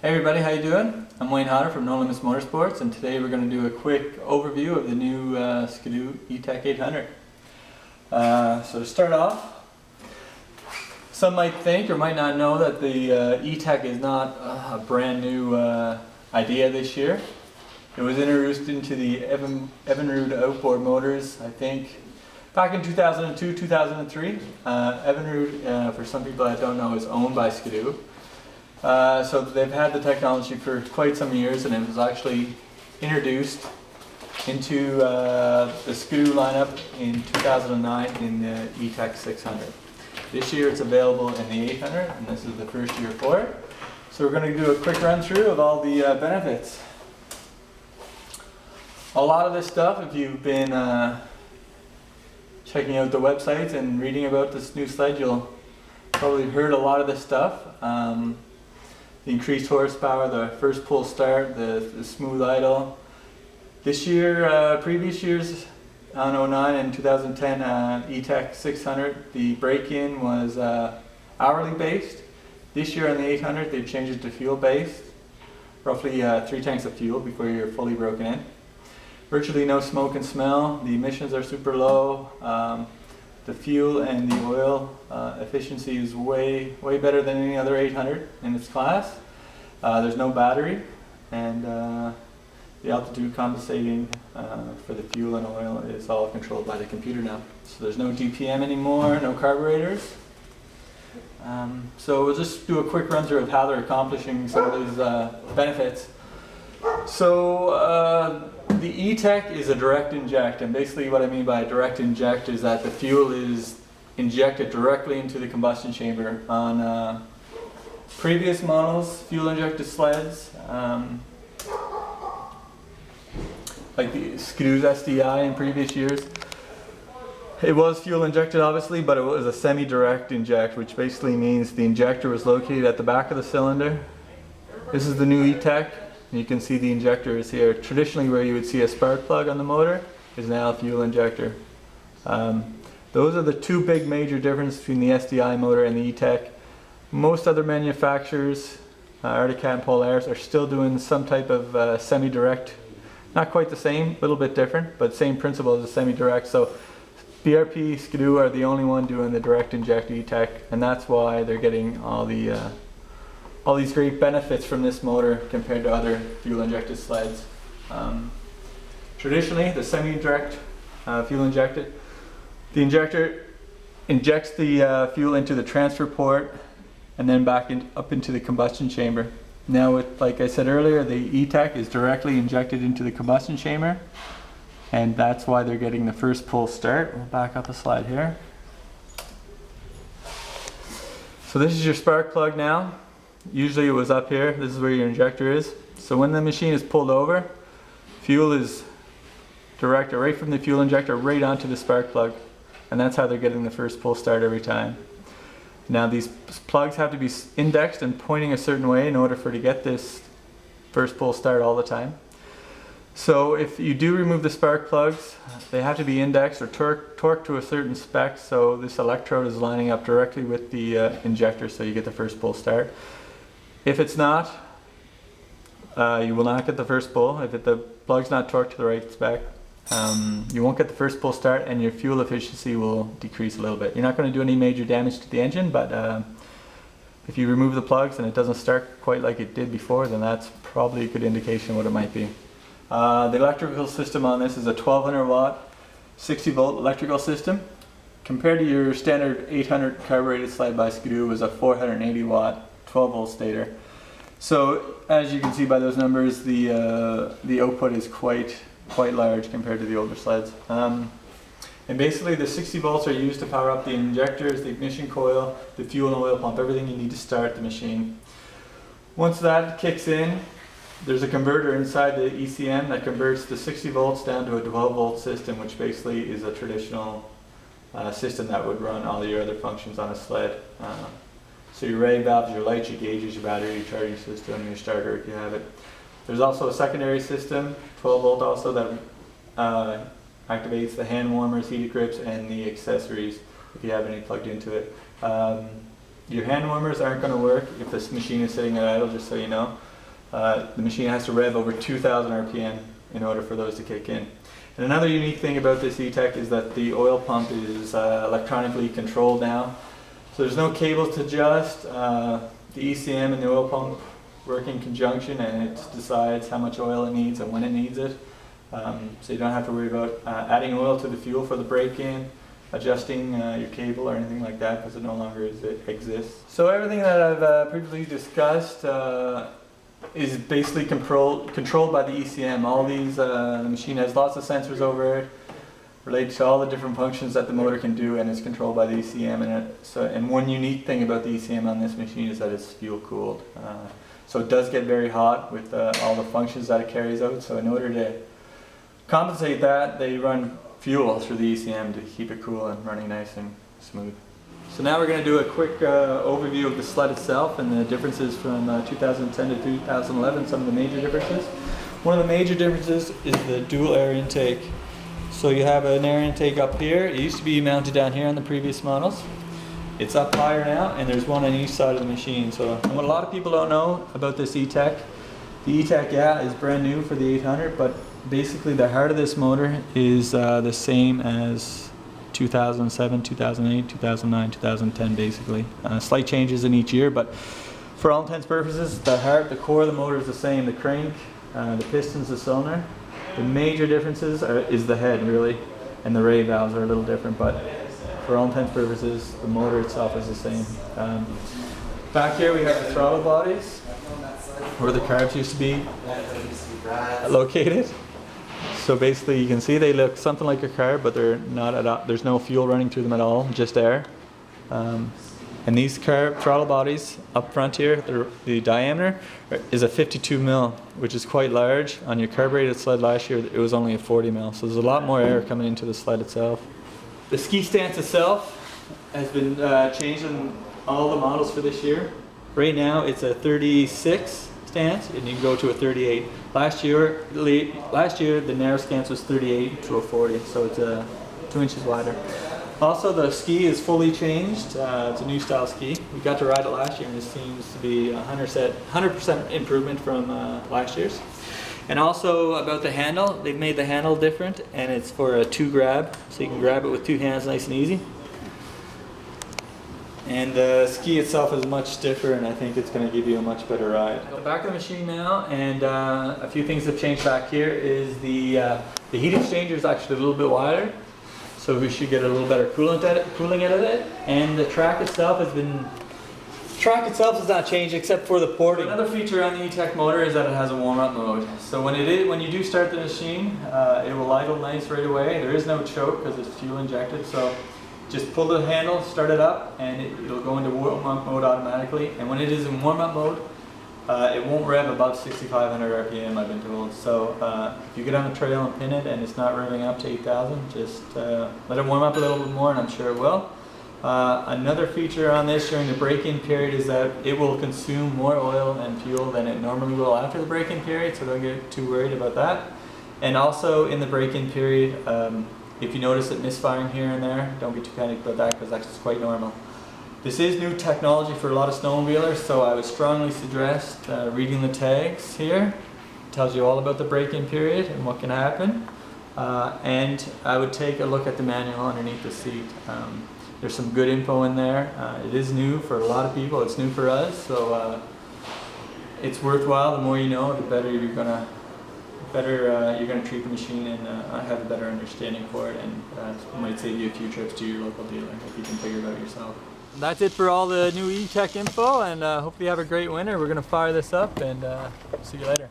Hey everybody, how you doing? I'm Wayne Hodder from No Limits Motorsports, and today we're going to do a quick overview of the new Skidoo E-Tec 800. So to start off, some might think or might not know that the E-Tec is not a brand new idea this year. It was introduced into the Evinrude outboard motors, I think, back in 2002, 2003. Evinrude, for some people that don't know, is owned by Skidoo. So they've had the technology for quite some years, and it was actually introduced into the Skidoo lineup in 2009 in the E-Tec 600. This year it's available in the 800, and this is the first year for it. So we're going to do a quick run through of all the benefits. A lot of this stuff, if you've been checking out the websites and reading about this new sled, you'll probably heard a lot of this stuff. The increased horsepower, the first pull start, the smooth idle. This year, previous years, on 09 and 2010 E-Tec 600, the break-in was hourly based. This year on the 800, they've changed it to fuel based. Roughly 3 tanks of fuel before you're fully broken in. Virtually no smoke and smell. The emissions are super low. The fuel and the oil efficiency is way better than any other 800 in its class. There's no battery, and the altitude compensating for the fuel and oil is all controlled by the computer now. So there's no DPM anymore, no carburetors. So we'll just do a quick run through of how they're accomplishing some of these benefits. So the E-Tec is a direct inject, and basically what I mean by a direct inject is that the fuel is injected directly into the combustion chamber. On previous models, fuel injected sleds, like the Skidoo's SDI in previous years, it was fuel injected obviously, but it was a semi-direct inject, which basically means the injector was located at the back of the cylinder. This is the new E-Tec. You can see the injector is here. Traditionally, where you would see a spark plug on the motor is now a fuel injector. Those are the two big major differences between the SDI motor and the E-Tec. Most other manufacturers, Arctic Cat and Polaris, are still doing some type of semi-direct. Not quite the same, a little bit different, but same principle as a semi-direct. So BRP, Skidoo are the only one doing the direct inject E-Tec, and that's why they're getting all these great benefits from this motor compared to other fuel injected sleds. Traditionally, the semi-direct fuel injected, the injector injects the fuel into the transfer port and then back up into the combustion chamber. Now, like I said earlier, the E-Tec is directly injected into the combustion chamber, and that's why they're getting the first pull start. We'll back up a slide here. So this is your spark plug now. Usually it was up here. This is where your injector is. So when the machine is pulled over, fuel is directed right from the fuel injector right onto the spark plug, and that's how they're getting the first pull start every time. Now these plugs have to be indexed and pointing a certain way in order for to get this first pull start all the time. So if you do remove the spark plugs, they have to be indexed or torqued to a certain spec, so this electrode is lining up directly with the injector, so you get the first pull start. If it's not, you will not get the first pull. If the plug's not torqued to the right spec, you won't get the first pull start, and your fuel efficiency will decrease a little bit. You're not going to do any major damage to the engine, but if you remove the plugs and it doesn't start quite like it did before, then that's probably a good indication what it might be. The electrical system on this is a 1200 watt, 60 volt electrical system. Compared to your standard 800 carbureted sled by Skidoo, was a 480 watt, 12 volt stator. So as you can see by those numbers, the output is quite large compared to the older sleds. And basically the 60 volts are used to power up the injectors, the ignition coil, the fuel and oil pump, everything you need to start the machine. Once that kicks in, there's a converter inside the ECM that converts the 60 volts down to a 12 volt system, which basically is a traditional system that would run all your other functions on a sled. So your ready valves, your lights, your gauges, your battery, your charging system, your starter if you have it. There's also a secondary system, 12 volt also, that activates the hand warmers, heated grips, and the accessories if you have any plugged into it. Your hand warmers aren't going to work if this machine is sitting at idle, just so you know. the machine has to rev over 2,000 RPM in order for those to kick in. And another unique thing about this E-Tec is that the oil pump is electronically controlled now. So there's no cables to adjust. The ECM and the oil pump work in conjunction, and it decides how much oil it needs and when it needs it. So you don't have to worry about adding oil to the fuel for the break-in, adjusting your cable or anything like that, because it no longer exists. So everything that I've previously discussed is basically controlled by the ECM. All these, the machine has lots of sensors over it related to all the different functions that the motor can do, and it's controlled by the ECM. And one unique thing about the ECM on this machine is that it's fuel cooled. So it does get very hot with all the functions that it carries out. So in order to compensate that, they run fuel through the ECM to keep it cool and running nice and smooth. So now we're going to do a quick overview of the sled itself and the differences from 2010 to 2011, some of the major differences. One of the major differences is the dual air intake. So you have an air intake up here. It used to be mounted down here on the previous models. It's up higher now, and there's one on each side of the machine. So what a lot of people don't know about this E-Tec, the E-Tec, yeah, is brand new for the 800, but basically the heart of this motor is the same as 2007, 2008, 2009, 2010 basically. Slight changes in each year, but for all intents and purposes, the heart, the core of the motor is the same. The crank, the pistons, the cylinder. The major differences is the head really, and the ray valves are a little different, but for all intents and purposes, the motor itself is the same. Back here we have the throttle bodies, where the carbs used to be located. So basically you can see they look something like a carb, but they're not at all, there's no fuel running through them at all, just air. And these throttle bodies up front here, the diameter is a 52 mil, which is quite large. On your carbureted sled last year, it was only a 40 mil. So there's a lot more air coming into the sled itself. The ski stance itself has been changed in all the models for this year. Right now it's a 36 stance, and you can go to a 38. Last year the narrow stance was 38 to a 40, so it's 2 inches wider. Also, the ski is fully changed. It's a new style ski. We got to ride it last year, and it seems to be 100% improvement from last year's. And also about the handle, they've made the handle different, and it's for a 2 grab, so you can grab it with 2 hands nice and easy. And the ski itself is much stiffer, and I think it's going to give you a much better ride. The back of the machine now, and a few things have changed back here, is the heat exchanger is actually a little bit wider, so we should get a little better cooling out of it. And the track itself has not changed except for the porting. Another feature on the E-Tec motor is that it has a warm-up mode. So when you do start the machine, it will idle nice right away. There is no choke because it's fuel injected. So just pull the handle, start it up, and it'll go into warm-up mode automatically. And when it is in warm-up mode, it won't rev above 6,500 RPM, I've been told. So if you get on the trail and pin it and it's not revving up to 8,000, just let it warm up a little bit more, and I'm sure it will. Another feature on this during the break-in period is that it will consume more oil and fuel than it normally will after the break-in period, so don't get too worried about that. And also in the break-in period, if you notice it misfiring here and there, don't get too panicked about that, because that's quite normal. This is new technology for a lot of snowmobilers, so I would strongly suggest reading the tags here. It tells you all about the break-in period and what can happen. And I would take a look at the manual underneath the seat. There's some good info in there. It is new for a lot of people. It's new for us, so it's worthwhile. The more you know, the better you're gonna treat the machine, and have a better understanding for it, and it might save you a few trips to your local dealer if you can figure it out yourself. That's it for all the new E-Tec info, and hopefully you have a great winter. We're gonna fire this up, and see you later.